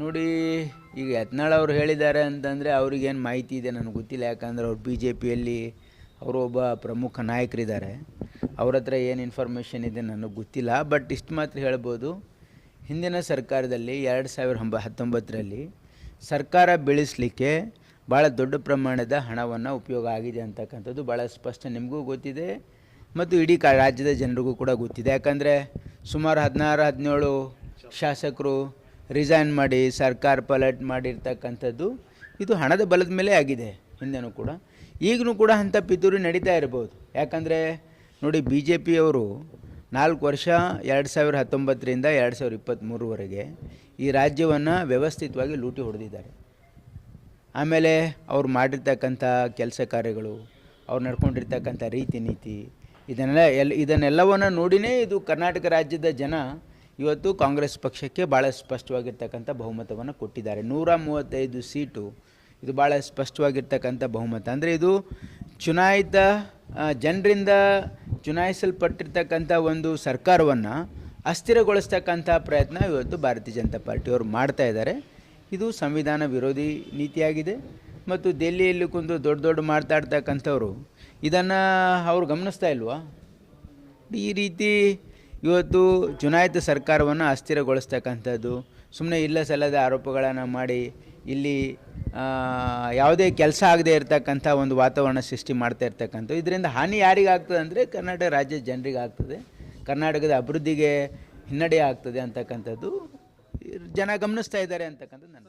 ನೋಡಿ, ಈಗ ಯತ್ನಾಳ್ ಅವರು ಹೇಳಿದ್ದಾರೆ ಅಂತಂದರೆ ಅವ್ರಿಗೇನು ಮಾಹಿತಿ ಇದೆ ನನಗೆ ಗೊತ್ತಿಲ್ಲ. ಯಾಕಂದರೆ ಅವ್ರು ಬಿ ಜೆ ಪಿಯಲ್ಲಿ ಅವರು ಒಬ್ಬ ಪ್ರಮುಖ ನಾಯಕರಿದ್ದಾರೆ. ಅವ್ರ ಹತ್ರ ಏನು ಇನ್ಫಾರ್ಮೇಷನ್ ಇದೆ ನನಗೆ ಗೊತ್ತಿಲ್ಲ. ಬಟ್ ಇಷ್ಟು ಮಾತ್ರ ಹೇಳ್ಬೋದು, ಹಿಂದಿನ ಸರ್ಕಾರದಲ್ಲಿ 2019ರಲ್ಲಿ ಸರ್ಕಾರ ಬೆಳೆಸಲಿಕ್ಕೆ ಭಾಳ ದೊಡ್ಡ ಪ್ರಮಾಣದ ಹಣವನ್ನು ಉಪಯೋಗ ಆಗಿದೆ ಅಂತಕ್ಕಂಥದ್ದು ಭಾಳ ಸ್ಪಷ್ಟ, ನಿಮಗೂ ಗೊತ್ತಿದೆ ಮತ್ತು ಇಡೀ ರಾಜ್ಯದ ಜನರಿಗೂ ಕೂಡ ಗೊತ್ತಿದೆ. ಯಾಕಂದರೆ ಸುಮಾರು 16-17 ಶಾಸಕರು ರಿಸೈನ್ ಮಾಡಿ ಸರ್ಕಾರ ಪಲಟ್ ಮಾಡಿರ್ತಕ್ಕಂಥದ್ದು ಇದು ಹಣದ ಬಲದ ಮೇಲೆ ಆಗಿದೆ. ಹಿಂದೆನೂ ಕೂಡ ಈಗಲೂ ಕೂಡ ಅಂಥ ಪಿತೂರಿ ನಡೀತಾ ಇರ್ಬೋದು. ಯಾಕಂದರೆ ನೋಡಿ, ಬಿ ಜೆ ಪಿಯವರು 4 ವರ್ಷ 2019ರಿಂದ 2023ವರೆಗೆ ಈ ರಾಜ್ಯವನ್ನು ವ್ಯವಸ್ಥಿತವಾಗಿ ಲೂಟಿ ಹೊಡೆದಿದ್ದಾರೆ. ಆಮೇಲೆ ಅವ್ರು ಮಾಡಿರ್ತಕ್ಕಂಥ ಕೆಲಸ ಕಾರ್ಯಗಳು, ಅವ್ರು ನಡ್ಕೊಂಡಿರ್ತಕ್ಕಂಥ ರೀತಿ ನೀತಿ, ಇದನ್ನೆಲ್ಲವನ್ನು ನೋಡಿನೇ ಇದು ಕರ್ನಾಟಕ ರಾಜ್ಯದ ಜನ ಇವತ್ತು ಕಾಂಗ್ರೆಸ್ ಪಕ್ಷಕ್ಕೆ ಭಾಳ ಸ್ಪಷ್ಟವಾಗಿರ್ತಕ್ಕಂಥ ಬಹುಮತವನ್ನು ಕೊಟ್ಟಿದ್ದಾರೆ. 135 ಸೀಟು, ಇದು ಭಾಳ ಸ್ಪಷ್ಟವಾಗಿರ್ತಕ್ಕಂಥ ಬಹುಮತ. ಅಂದರೆ ಇದು ಚುನಾಯಿತ ಜನರಿಂದ ಚುನಾಯಿಸಲ್ಪಟ್ಟಿರ್ತಕ್ಕಂಥ ಒಂದು ಸರ್ಕಾರವನ್ನು ಅಸ್ಥಿರಗೊಳಿಸ್ತಕ್ಕಂಥ ಪ್ರಯತ್ನ ಇವತ್ತು ಭಾರತೀಯ ಜನತಾ ಪಾರ್ಟಿಯವರು ಮಾಡ್ತಾ ಇದ್ದಾರೆ. ಇದು ಸಂವಿಧಾನ ವಿರೋಧಿ ನೀತಿಯಾಗಿದೆ. ಮತ್ತು ದೆಹಲಿಯಲ್ಲಿ ಕುಂದು ದೊಡ್ಡ ಮಾತಾಡ್ತಕ್ಕಂಥವ್ರು ಇದನ್ನು ಅವ್ರು ಗಮನಿಸ್ತಾ ಇಲ್ವಾ? ಈ ರೀತಿ ಇವತ್ತು ಚುನಾಯಿತ ಸರ್ಕಾರವನ್ನು ಅಸ್ಥಿರಗೊಳಿಸ್ತಕ್ಕಂಥದ್ದು, ಸುಮ್ಮನೆ ಇಲ್ಲ ಸಲ್ಲದ ಆರೋಪಗಳನ್ನು ಮಾಡಿ ಇಲ್ಲಿ ಯಾವುದೇ ಕೆಲಸ ಆಗದೆ ಇರತಕ್ಕಂಥ ಒಂದು ವಾತಾವರಣ ಸೃಷ್ಟಿ ಮಾಡ್ತಾ ಇರ್ತಕ್ಕಂಥದ್ದು. ಇದರಿಂದ ಹಾನಿ ಯಾರಿಗಾಗ್ತದೆ ಅಂದರೆ ಕರ್ನಾಟಕ ರಾಜ್ಯದ ಜನರಿಗೆ ಆಗ್ತದೆ, ಕರ್ನಾಟಕದ ಅಭಿವೃದ್ಧಿಗೆ ಹಿನ್ನಡೆ ಆಗ್ತದೆ ಅಂತಕ್ಕಂಥದ್ದು ಜನ ಗಮನಿಸ್ತಾ ಇದ್ದಾರೆ ಅಂತಕ್ಕಂಥದ್ದು ನನ್ನ